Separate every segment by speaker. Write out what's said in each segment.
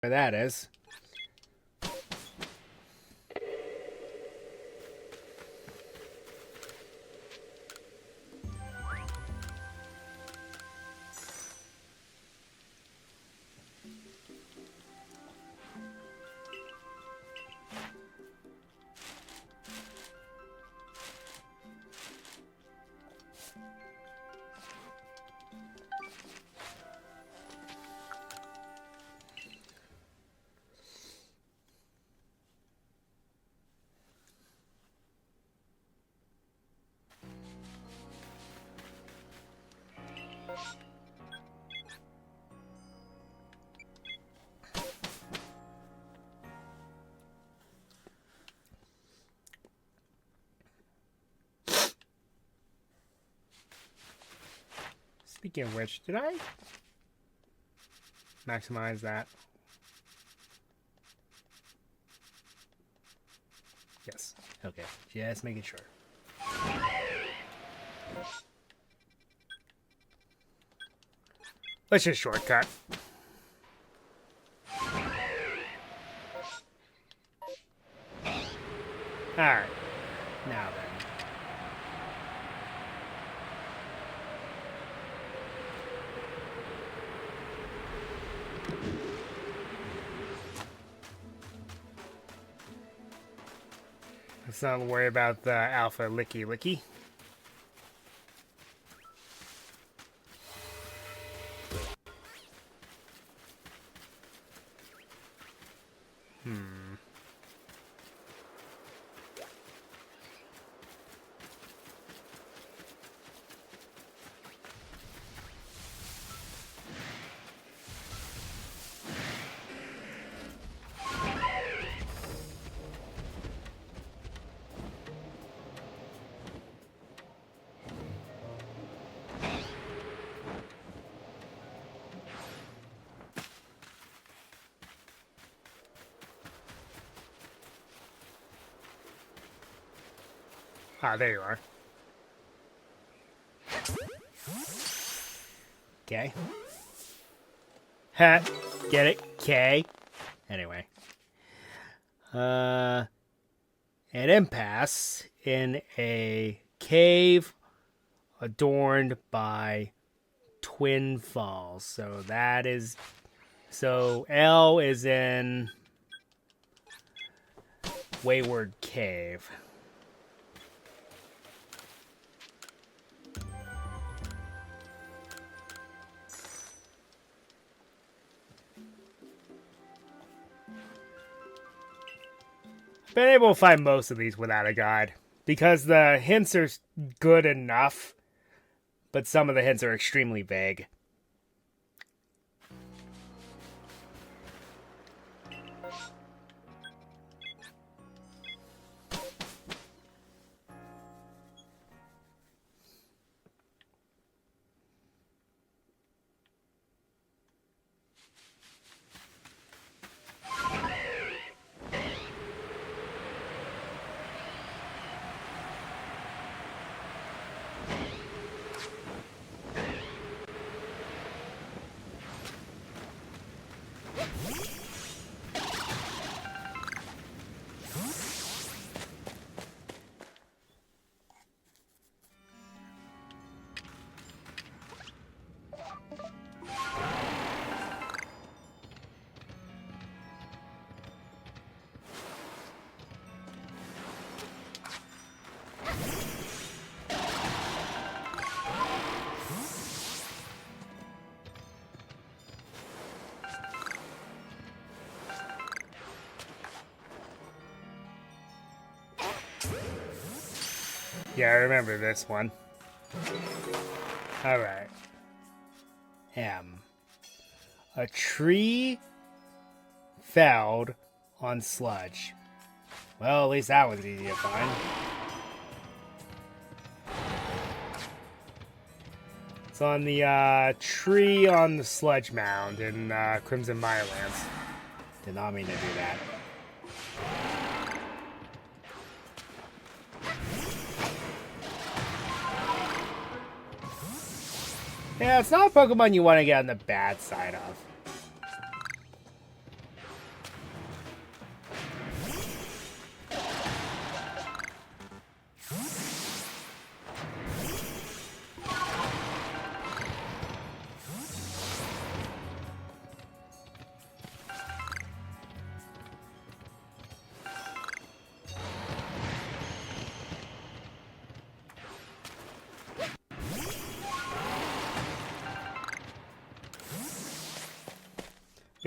Speaker 1: Where that is. Speaking of which, did I maximize that? Yes. Okay. Just making sure. Let's just shortcut. Alright. Now then. Let's not worry about the alpha licky licky. Ah, there you are. Okay. Ha! Get it? K. Anyway. An impasse in a cave adorned by twin falls. So that is... So L is in Wayward Cave. Been able to find most of these without a guide because the hints are good enough, but some of the hints are extremely vague. Yeah, I remember this one. Alright. M. A tree felled on sludge. Well, at least that was easy to find. It's on the tree on the sludge mound in Crimson Mirelands. Did not mean to do that. Yeah, it's not a Pokemon you want to get on the bad side of.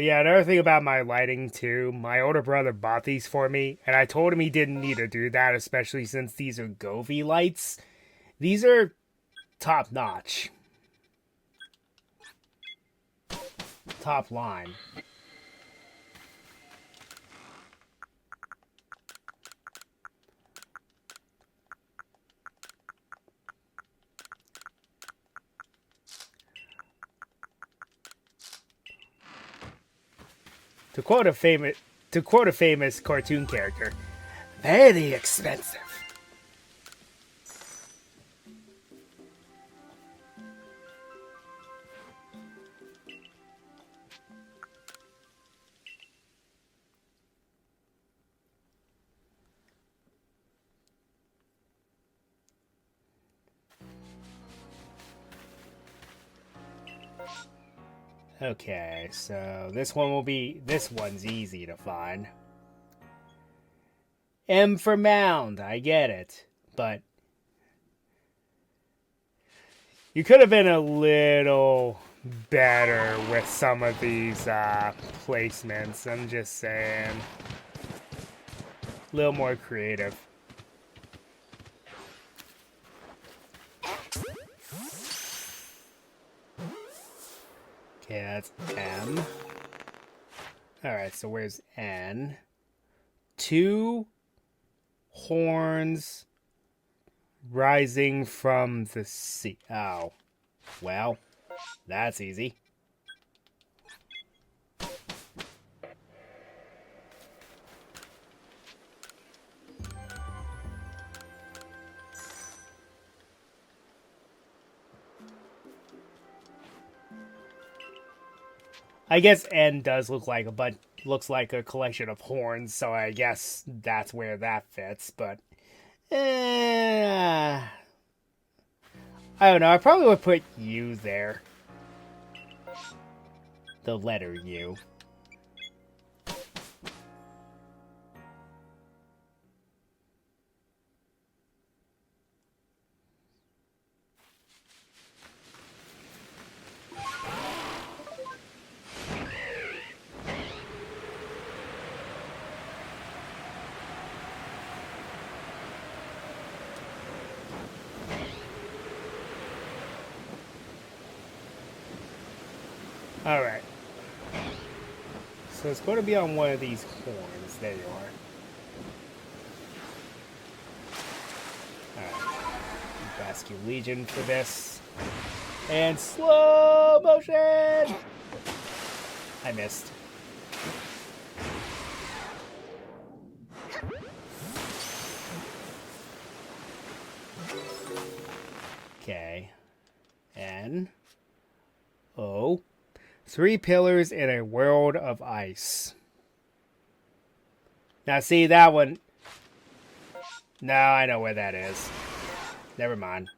Speaker 1: But yeah, another thing about my lighting too, my older brother bought these for me, and I told him he didn't need to do that, especially since these are Govee lights. These are top notch. Top line. To quote a famous cartoon character, very expensive. Okay, so this one's easy to find. M for mound, I get it. But you could have been a little better with some of these placements, I'm just saying. A little more creative. Okay, that's M. Alright, so where's N? 2 horns rising from the sea. Oh. Well, that's easy. I guess N does look like looks like a collection of horns, so I guess that's where that fits, but I don't know, I probably would put U there. The letter U. Alright. So it's going to be on one of these horns. There you are. Alright. Rescue Legion for this. And slow motion! I missed. Okay. N. O. 3 pillars in a world of ice. Now see that one. No, I know where that is. Never mind.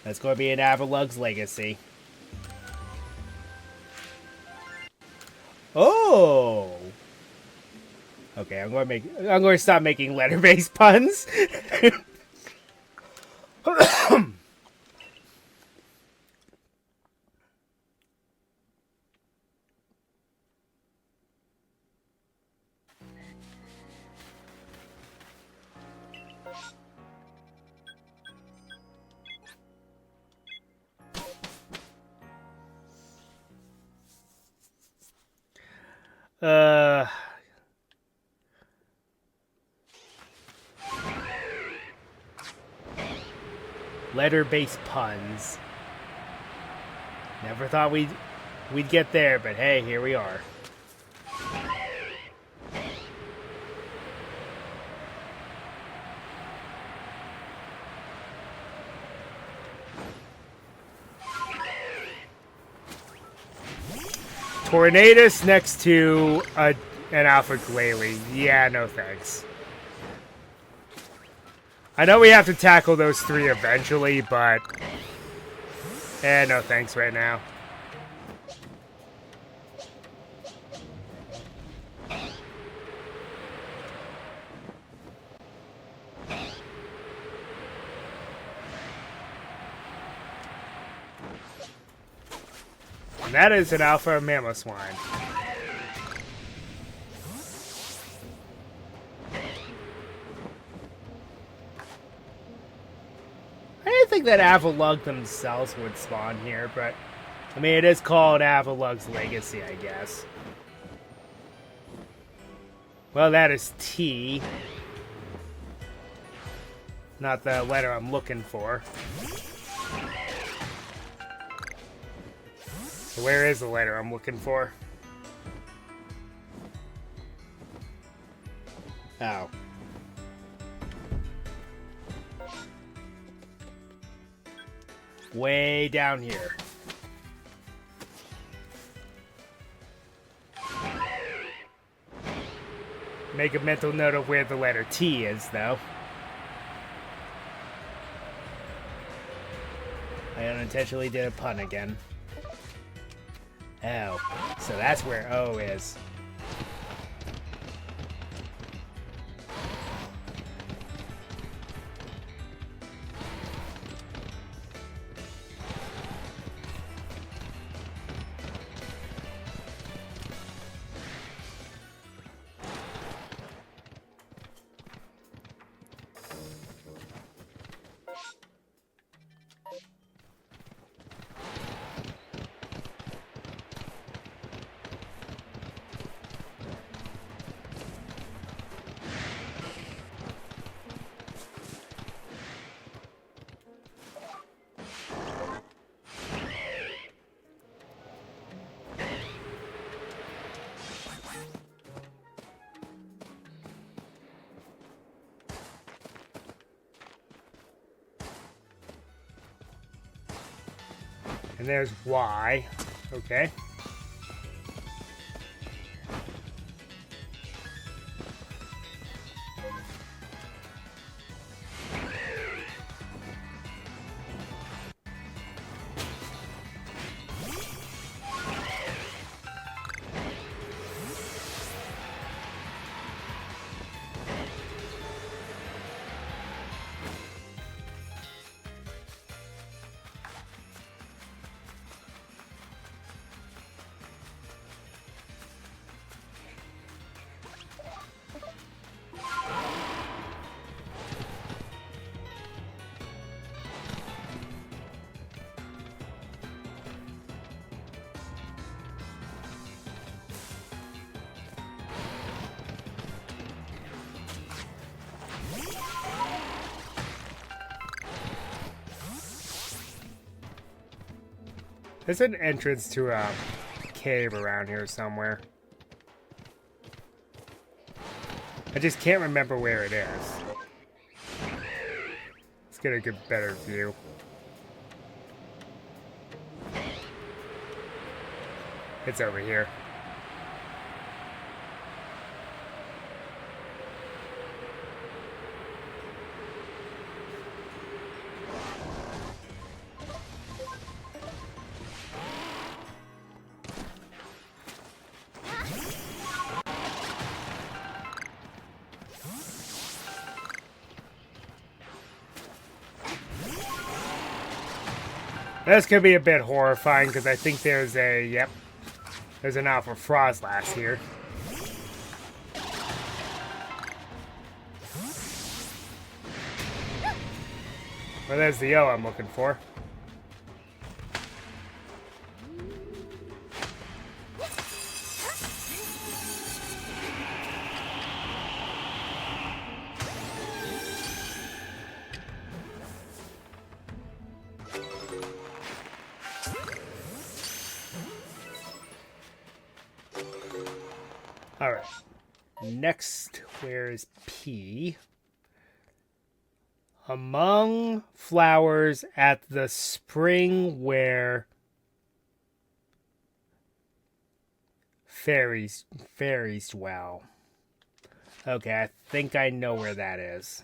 Speaker 1: That's going to be an Avalug's legacy. Oh. Okay, I'm going to stop making letter-based puns. Letter-based puns. Never thought we'd get there, but hey, here we are. Tornadus next to an Alpha Glalie. Yeah, no thanks. I know we have to tackle those 3 eventually, but no thanks right now. And that is an alpha mammoth swine. I didn't think that Avalug themselves would spawn here, but I mean, it is called Avalug's Legacy, I guess. Well, that is T. Not the letter I'm looking for. So where is the letter I'm looking for? Oh. Way down here. Make a mental note of where the letter T is, though. I unintentionally did a pun again. Oh, so that's where O is. And there's Y. Okay. There's an entrance to a cave around here somewhere. I just can't remember where it is. Let's get a good, better view. It's over here. This could be a bit horrifying because I think there's a, yep, there's an Alpha Frostlass here. Well, there's the O I'm looking for. All right. Next, where is P? Among flowers at the spring where fairies dwell. Okay, I think I know where that is.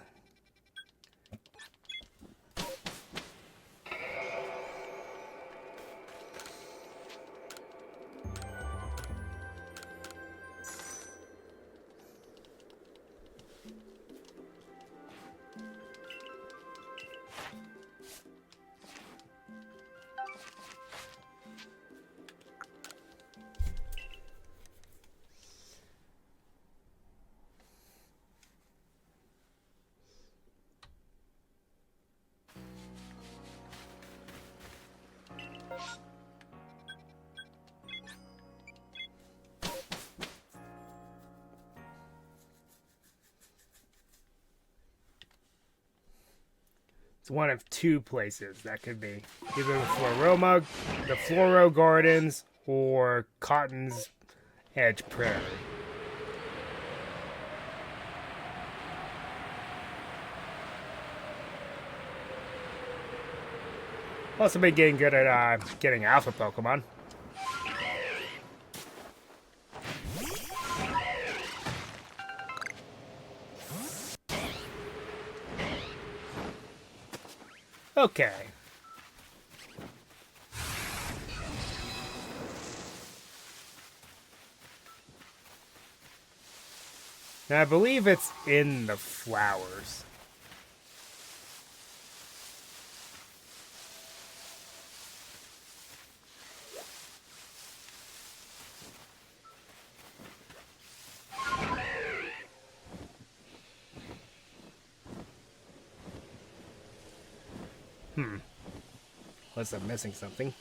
Speaker 1: It's one of two places that could be. Either the Floro Gardens, or Cotton's Edge Prairie. Also been getting good at getting alpha Pokemon. Okay. And I believe it's in the flowers. Unless I'm missing something.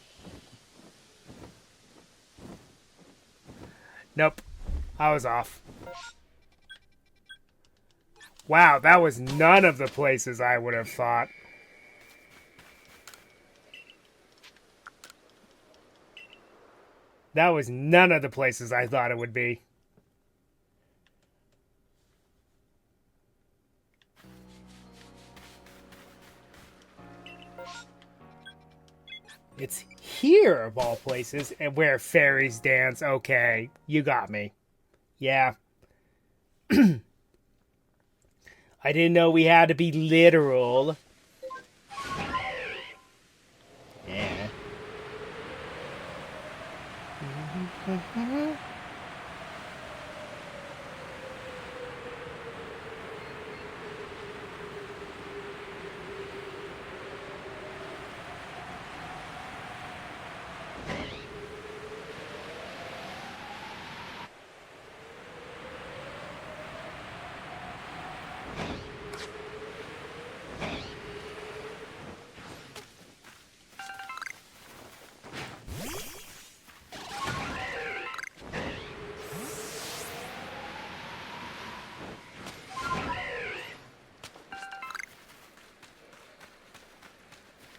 Speaker 1: Nope. I was off. Wow, that was none of the places I would have thought. That was none of the places I thought it would be. It's here, of all places, and where fairies dance. Okay, you got me. Yeah. I didn't know we had to be literal. Yeah.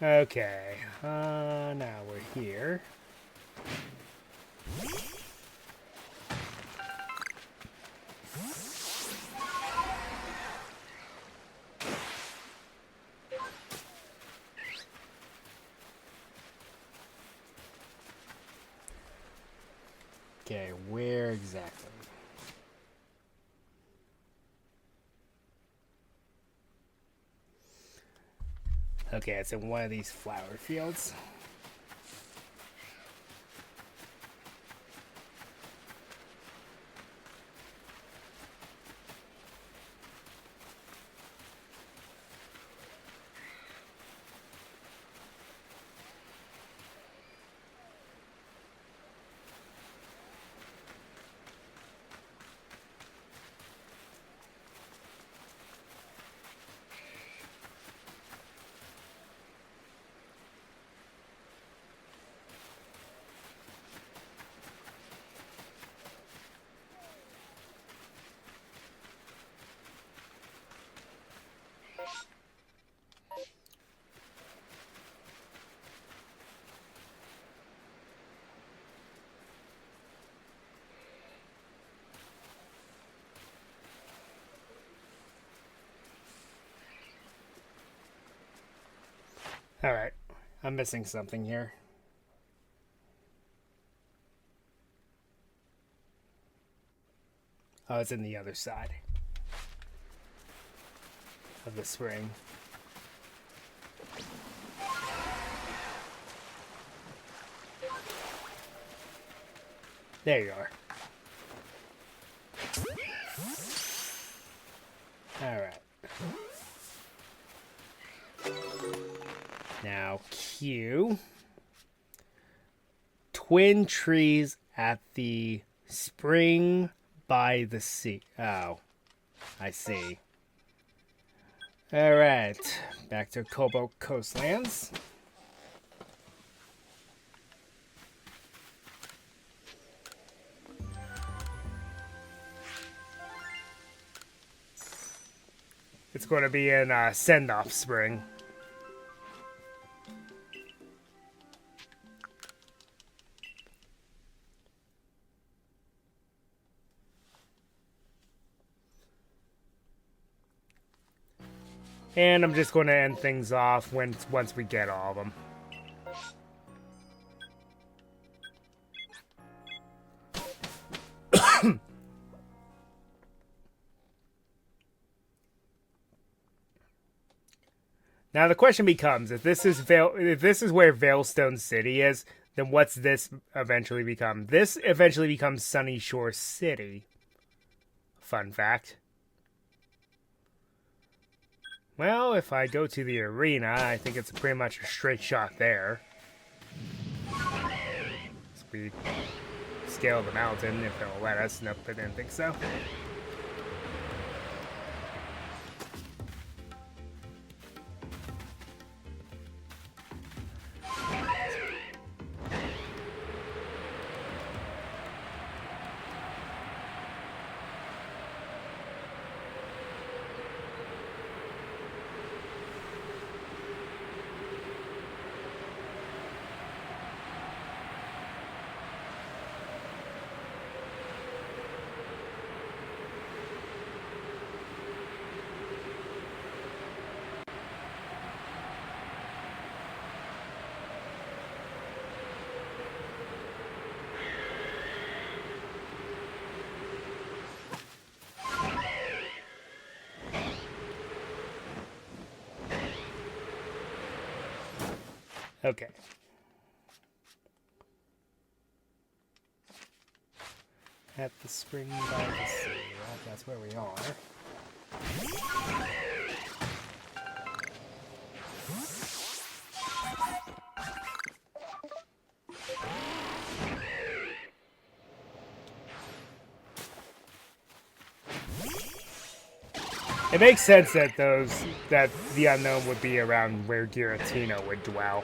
Speaker 1: Okay, now we're here. Okay, where exactly? Okay, it's in one of these flower fields. Alright, I'm missing something here. Oh, it's in the other side of the spring. There you are. Alright. Now, Q. Twin trees at the spring by the sea. Oh, I see. Alright, back to Kobo Coastlands. It's going to be in Send-Off Spring. And I'm just going to end things off once we get all of them. Now the question becomes: if this is where Veilstone City is, then what's this eventually become? This eventually becomes Sunny Shore City. Fun fact. Well, if I go to the arena, I think it's pretty much a straight shot there. So we scale the mountain if it'll let us. Nope, I didn't think so. Okay. At the spring by the sea. Well, that's where we are. It makes sense that the Unown would be around where Giratina would dwell.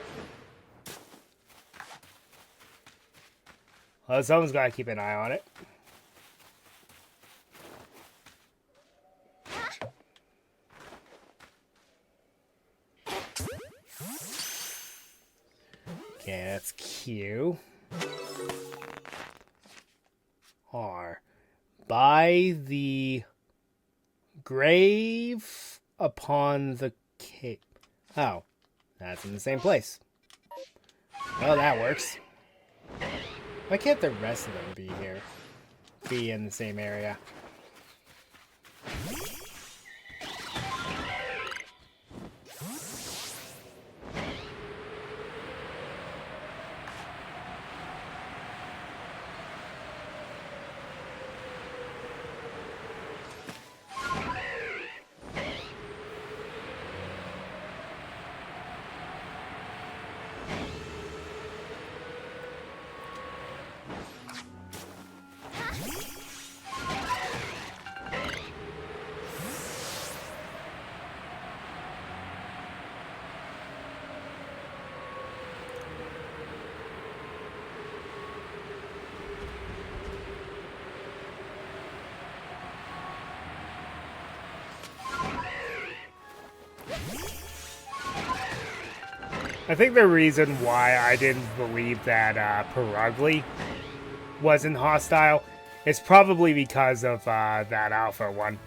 Speaker 1: Well, someone's got to keep an eye on it. Okay, that's Q. R. By the grave upon the cape. Oh, that's in the same place. Well, that works. Why can't the rest of them be here? Be in the same area? I think the reason why I didn't believe that Perugly wasn't hostile is probably because of that alpha one.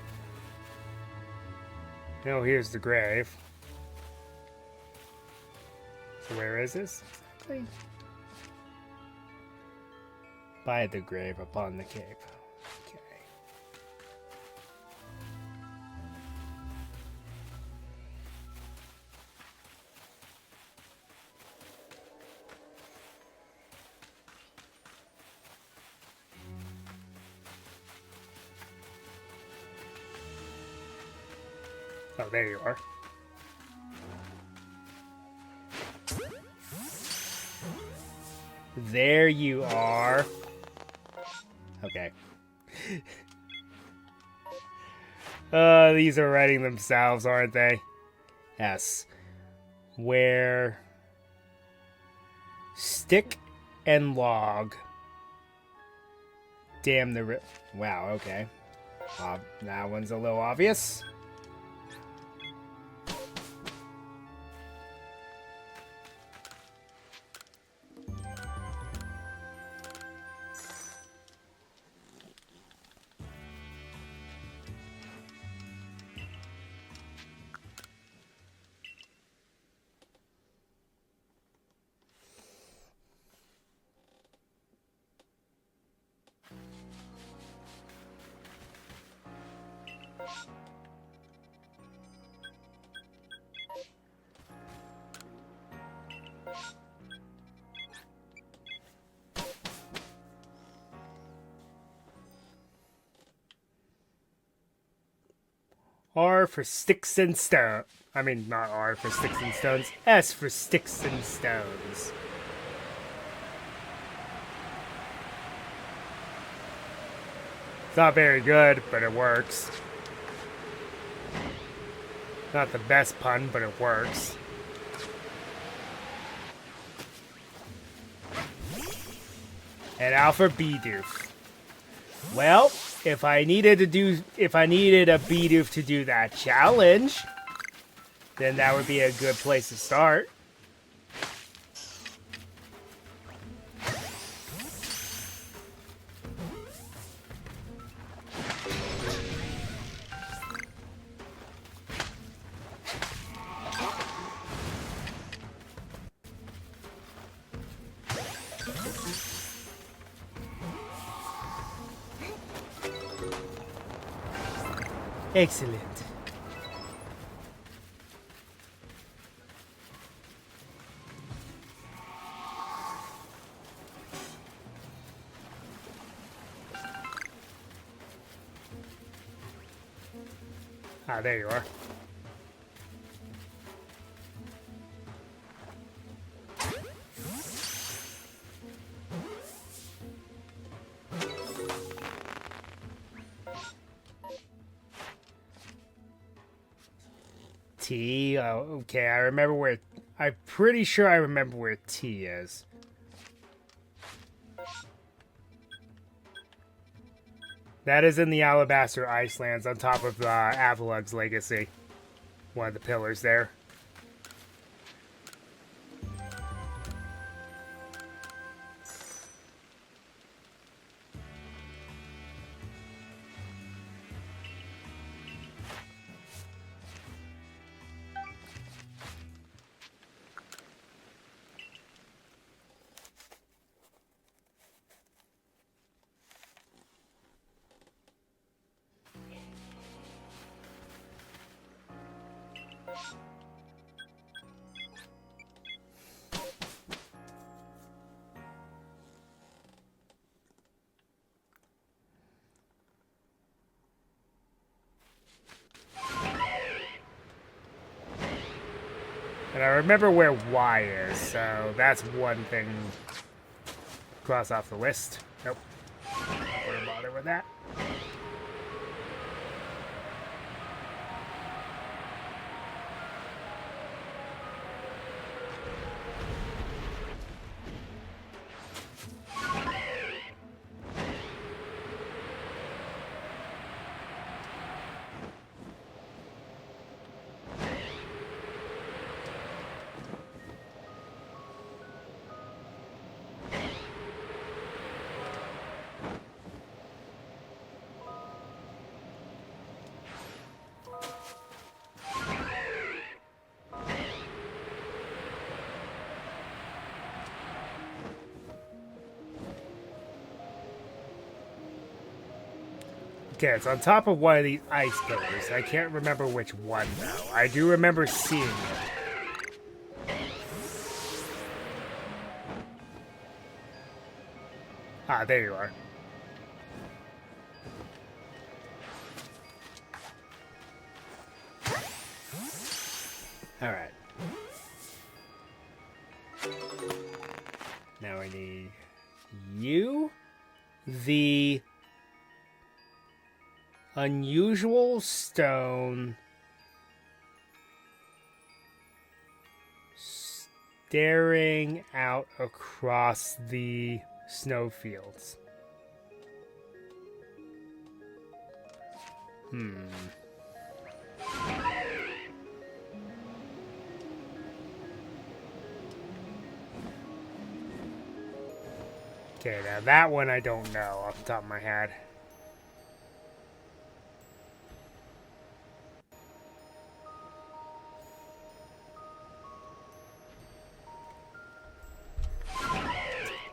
Speaker 1: Oh, here's the grave. So where is this? Exactly. By the grave upon the cape. Okay. Oh, there you are. There you are. Okay. These are writing themselves, aren't they? Yes. Where stick and log. Damn the wow, okay. That one's a little obvious. R for sticks and stone. I mean, not R for sticks and stones. S for sticks and stones. It's not very good, but it works. Not the best pun, but it works. And Alpha Bidoof. Well, if I needed a Bidoof to do that challenge, then that would be a good place to start. Excellent. Ah, there you are. T. Oh, okay. I remember where. I'm pretty sure I remember where T is. That is in the Alabaster Icelands on top of Avalug's Legacy. One of the pillars there. And I remember where Y is, so that's one thing. Cross off the list. Nope. Not gonna bother with that. Okay, it's on top of one of these ice pillars. I can't remember which one, though. I do remember seeing it. Ah, there you are. Alright. Now I need you, the unusual stone staring out across the snowfields. Okay, now that one I don't know off the top of my head.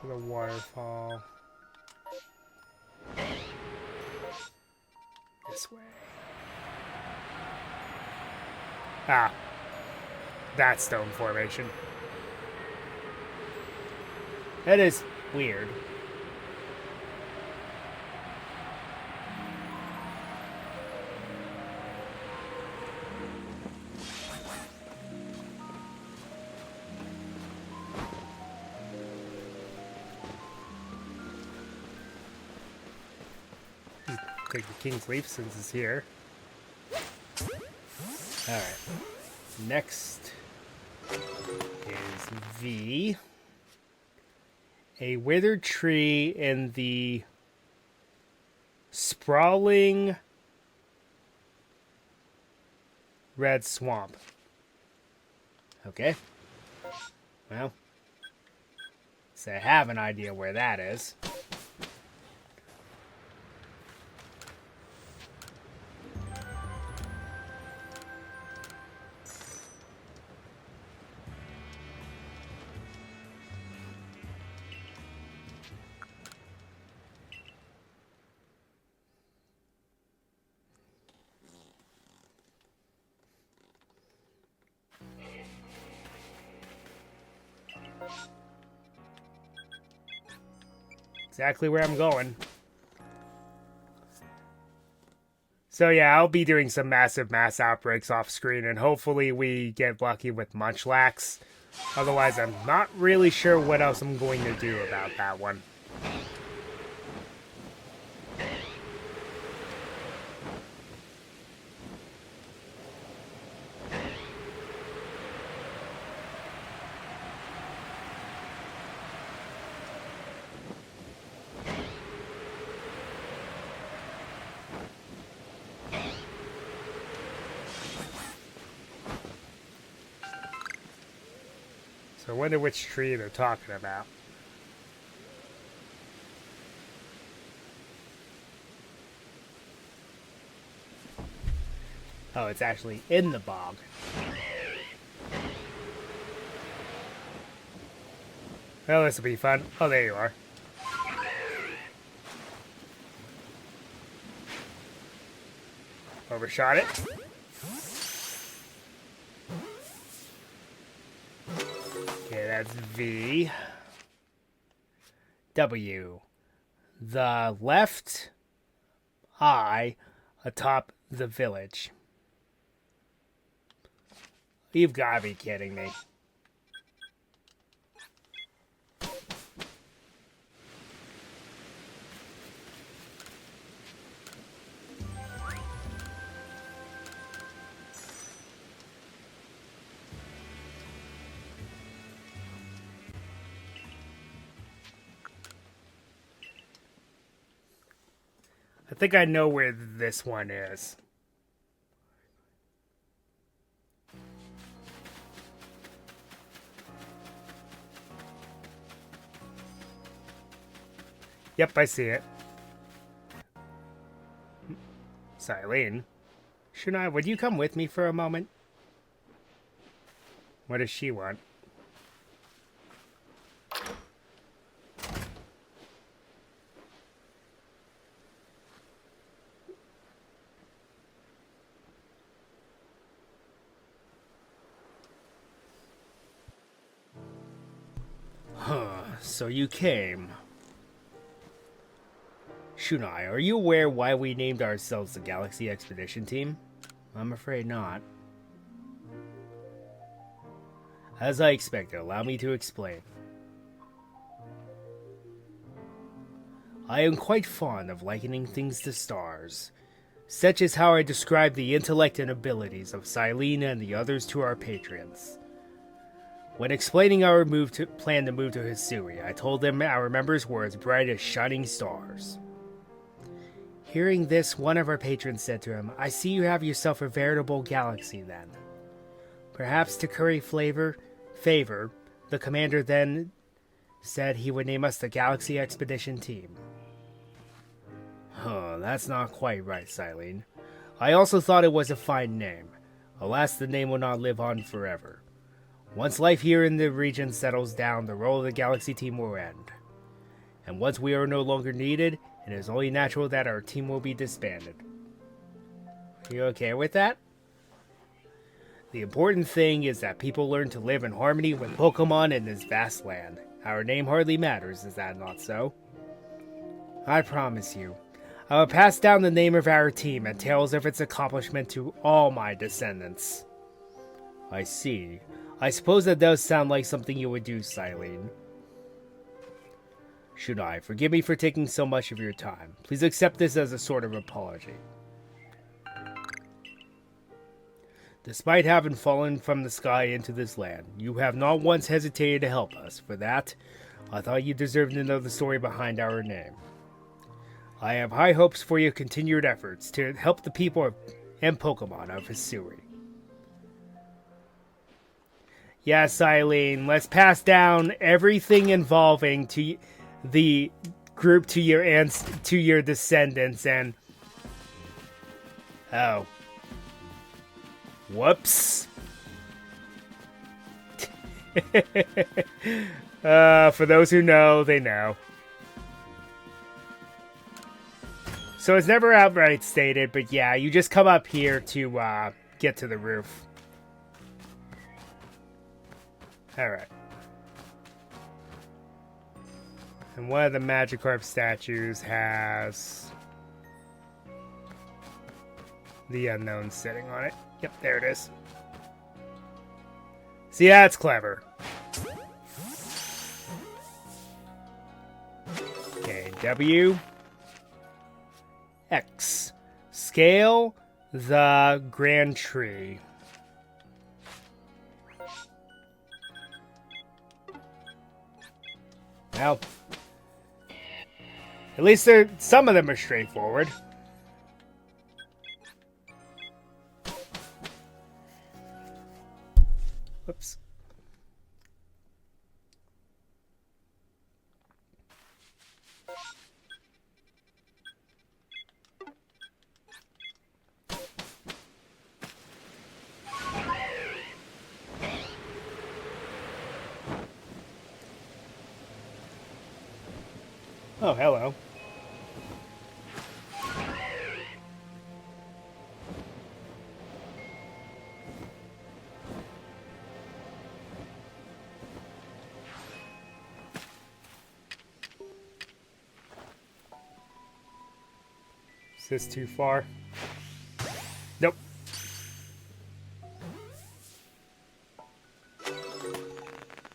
Speaker 1: The waterfall. This way. Ah. That stone formation. That is weird. take the King's Leaf since it's here. Alright. Next is V. A withered tree in the sprawling red swamp. Okay. Well, so I have an idea where that is. Exactly where I'm going. So yeah, I'll be doing some massive mass outbreaks off screen, and hopefully we get lucky with Munchlax. Otherwise, I'm not really sure what else I'm going to do about that one. So I wonder which tree they're talking about. Oh, it's actually in the bog. Well, this will be fun. Oh, there you are. Overshot it. Okay, that's V. W. The left eye atop the village. You've got to be kidding me. I think I know where this one is. Yep, I see it. Silene. Shunai, would you come with me for a moment? What does she want? So you came. Shunai, are you aware why we named ourselves the Galaxy Expedition Team? I'm afraid not. As I expected, allow me to explain. I am quite fond of likening things to stars, such as how I describe the intellect and abilities of Silene and the others to our patrons. When explaining our plan to move to Hisui, I told them our members were as bright as shining stars. Hearing this, one of our patrons said to him, "I see you have yourself a veritable galaxy then." Perhaps to curry favor, the commander then said he would name us the Galaxy Expedition Team. That's not quite right, Silene. I also thought it was a fine name. Alas, the name will not live on forever. Once life here in the region settles down, the role of the Galaxy Team will end. And once we are no longer needed, it is only natural that our team will be disbanded. Are you okay with that? The important thing is that people learn to live in harmony with Pokemon in this vast land. Our name hardly matters, is that not so? I promise you, I will pass down the name of our team and tales of its accomplishment to all my descendants. I see. I suppose that does sound like something you would do, Silene. Should I? Forgive me for taking so much of your time. Please accept this as a sort of apology. Despite having fallen from the sky into this land, you have not once hesitated to help us. For that, I thought you deserved to know the story behind our name. I have high hopes for your continued efforts to help the people and Pokemon of Hisui. Yes, Eileen, let's pass down everything involving to the group to your descendants and... Oh. Whoops. For those who know, they know. So it's never outright stated, but yeah, you just come up here to get to the roof. Alright. And one of the Magikarp statues has the Unown sitting on it. Yep, there it is. See, that's clever. Okay, W. X. Scale the Grand Tree. Well, at least some of them are straightforward. Whoops. Oh, hello. Is this too far? Nope.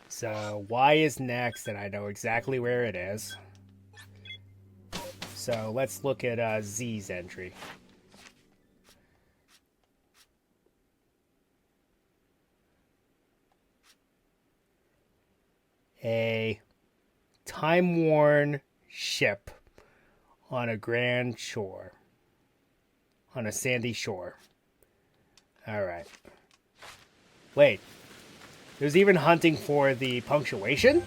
Speaker 1: So, Y is next, and I know exactly where it is. So, let's look at Z's entry. A time-worn ship on a grand shore. On a sandy shore. Alright. Wait. There's even hunting for the punctuation?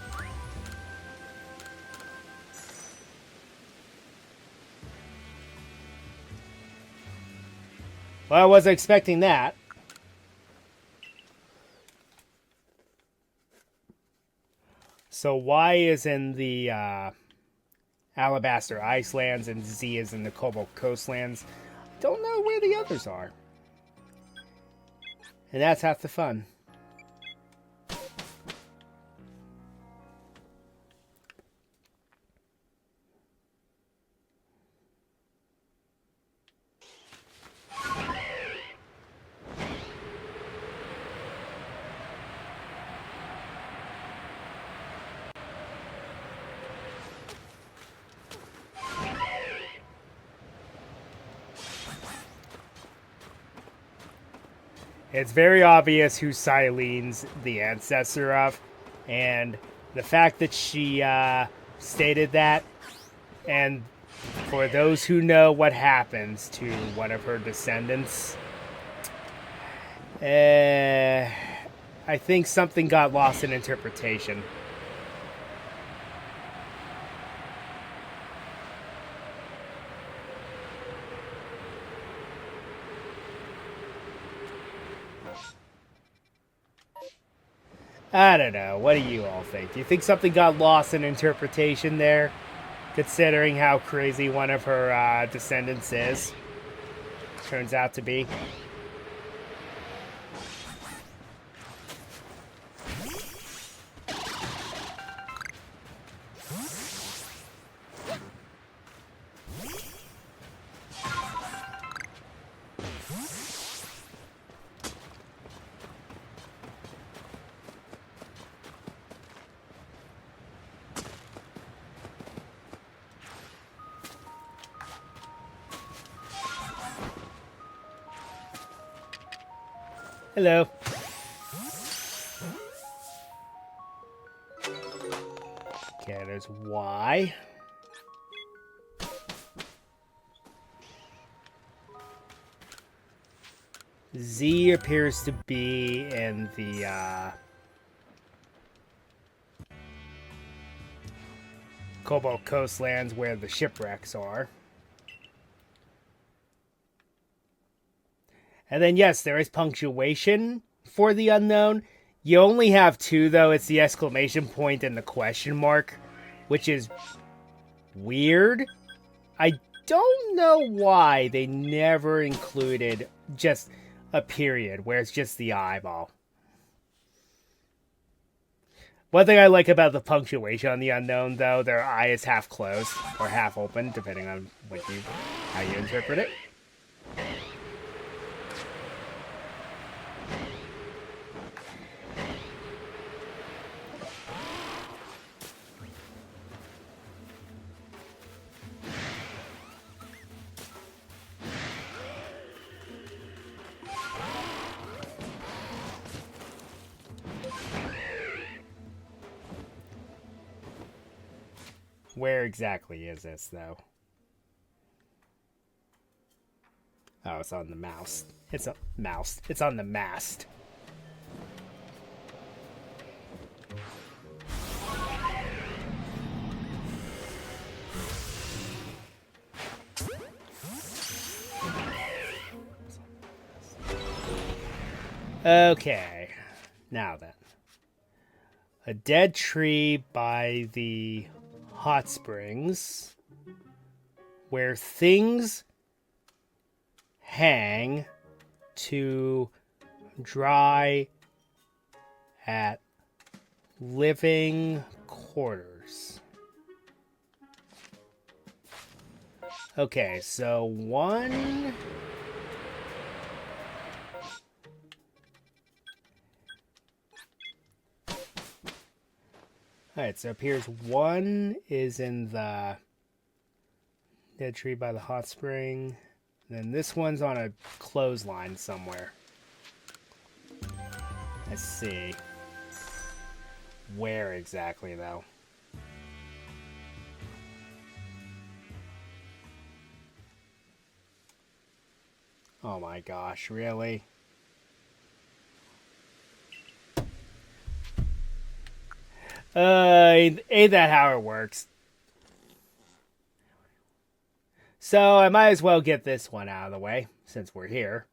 Speaker 1: Well, I wasn't expecting that. So Y is in the Alabaster Icelands and Z is in the Cobalt Coastlands. Don't know where the others are. And that's half the fun. It's very obvious who Cylene's the ancestor of, and the fact that she stated that, and for those who know what happens to one of her descendants, I think something got lost in interpretation. I don't know. What do you all think? Do you think something got lost in interpretation there? Considering how crazy one of her descendants is. Turns out to be. Hello. Okay, there's Y. Z appears to be in the Cobalt Coastlands where the shipwrecks are. And then, yes, there is punctuation for the unknown. You only have two, though. It's the exclamation point and the question mark, which is weird. I don't know why they never included just a period where it's just the eyeball. One thing I like about the punctuation on the unknown, though, their eye is half closed or half open, depending on how you interpret it. Where exactly is this, though? Oh, it's on the mouse. It's a mouse. It's on the mast. Okay. Now then. A dead tree by the hot springs where things hang to dry at living quarters. Okay, so one... Alright, so it appears one is in the dead tree by the hot spring. And then this one's on a clothesline somewhere. Let's see. Where exactly, though? Oh my gosh, really? Ain't that how it works? So I might as well get this one out of the way, since we're here.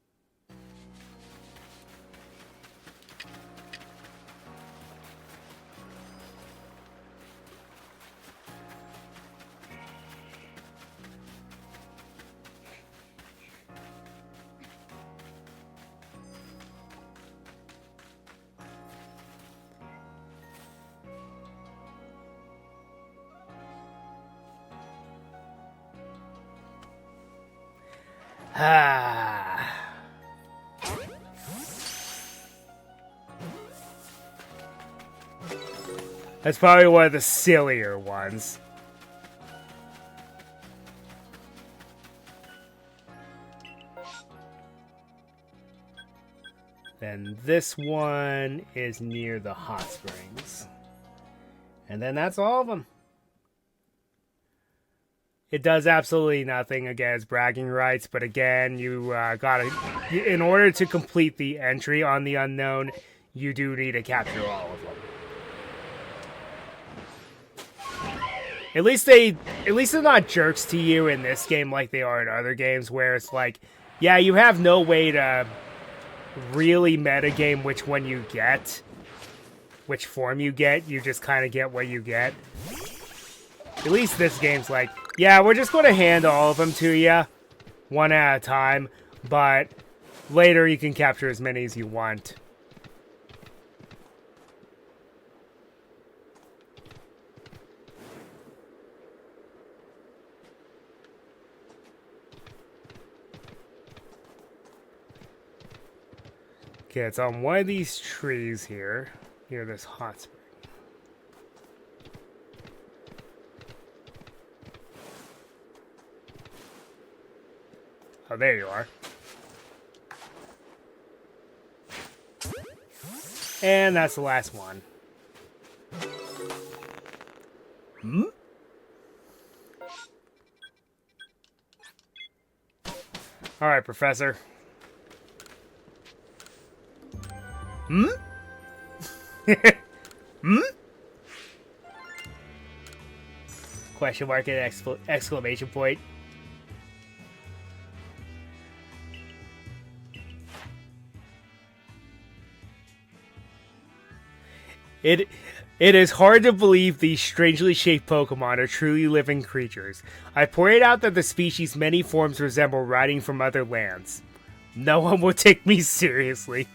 Speaker 1: That's probably one of the sillier ones. Then this one is near the hot springs. And then that's all of them. It does absolutely nothing against bragging rights, but again, you gotta... In order to complete the entry on the unknown, you do need to capture all of them. At least they're not jerks to you in this game like they are in other games, where it's like, yeah, you have no way to really metagame which one you get, which form you get. You just kind of get what you get. At least this game's like, yeah, we're just going to hand all of them to you, one at a time, but later you can capture as many as you want. Okay, it's on one of these trees here, near this hot spring. Oh, there you are. And that's the last one.
Speaker 2: Hmm?
Speaker 1: Alright, Professor.
Speaker 2: Hmm? Hmm?
Speaker 1: Question mark and exclamation point. It is hard to believe these strangely shaped Pokemon are truly living creatures. I pointed out that the species' many forms resemble writing from other lands. No one will take me seriously.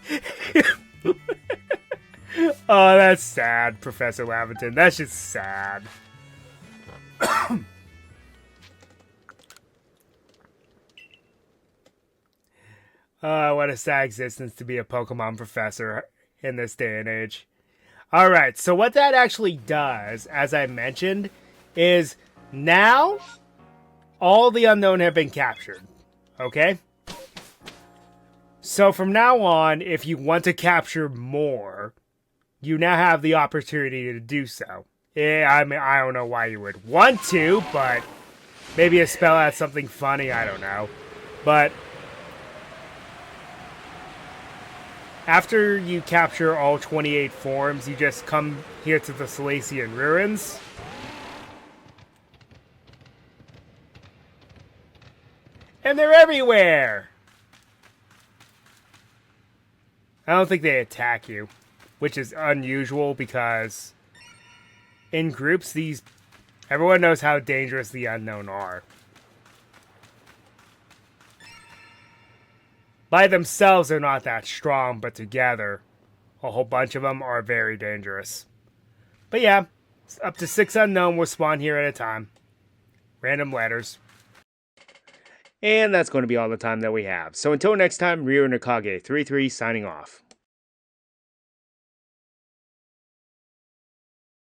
Speaker 1: Oh, that's sad, Professor Lavington. That's just sad. What a sad existence to be a Pokemon professor in this day and age. Alright, so what that actually does, as I mentioned, is now all the Unown have been captured. Okay? So from now on, if you want to capture more, you now have the opportunity to do so. Yeah, I mean, I don't know why you would want to, but maybe a spell has something funny, I don't know. But after you capture all 28 forms, you just come here to the Salacian Ruins. And they're everywhere! I don't think they attack you, which is unusual because in groups, everyone knows how dangerous the Unown are. By themselves, they're not that strong, but together, a whole bunch of them are very dangerous. But yeah, up to 6 Unown will spawn here at a time. Random letters. And that's going to be all the time that we have. So until next time, Ryo Nakage 33 signing off.